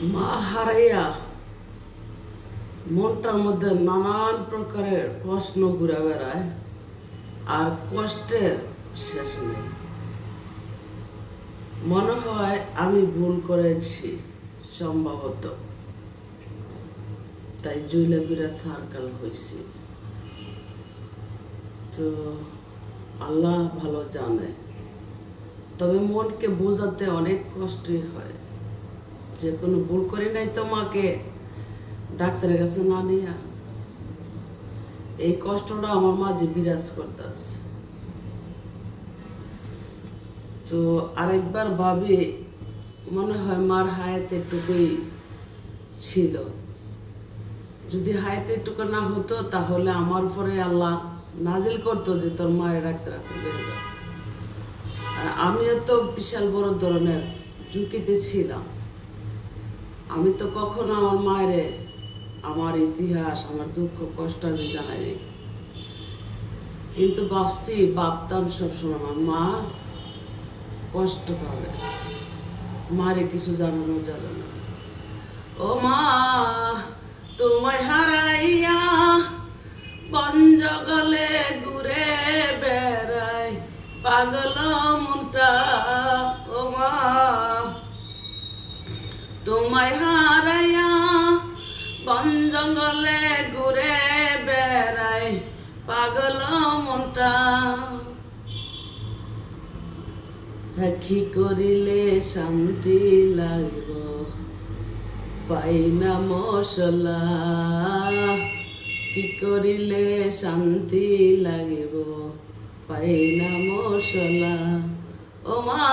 মা হারাইয়া মনটার মধ্যে নানান প্রকারের প্রশ্ন ঘুরে বেড়ায়, আর কষ্টের শেষ নেই। মনে হয় আমি ভুল করেছি সম্ভবত, তাই জুইলাপিরা সার্কেল হয়েছি। তো আল্লাহ ভালো জানে, তবে মনকে বোঝাতে অনেক কষ্টই হয়। যে কোনো ভুল করি নাই তো মাকে ডাক্তারের কাছে না নিয়া, এই কষ্টটা আমার মাঝে বিরাজ করতেছে। তো আরেকবার ভাবি, মনে হয় মার হায়াতে এটুকুই ছিল। যদি হায়াতে এটুকু না হতো তাহলে আমার উপরে আল্লাহ নাজিল করতো যে তোর মায়ের ডাক্তার আছে, আর আমিও তো বিশাল বড় ধরনের ঝুঁকিতে ছিলাম। আমি তো কখনো আমার মায়ের আমার ইতিহাস, আমার দুঃখ কষ্ট আমি জানাইনি, কিন্তু ভাবতাম সবসময় আমার মা কষ্ট পাবে, মারে কিছু জানানো যাবে না। ও মা, তোমায় হারাইয়া বন জঙ্গলে ঘুরে বেড়ায় পাগল মনটা। ও মা, তোমায় হারাইয়া বন জঙ্গলে ঘুরে বেড়ায় পাগল মনটা। কি করিলে শান্তি লাগব, পাই না মশলা। কি করিলে শান্তি লাগিব, পাই না মশলা। ও মা,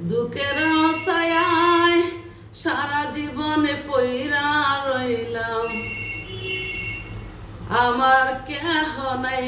দুঃখের ছায়ায় সারা জীবনে পইরা রইলাম, আমার কেহ নাই।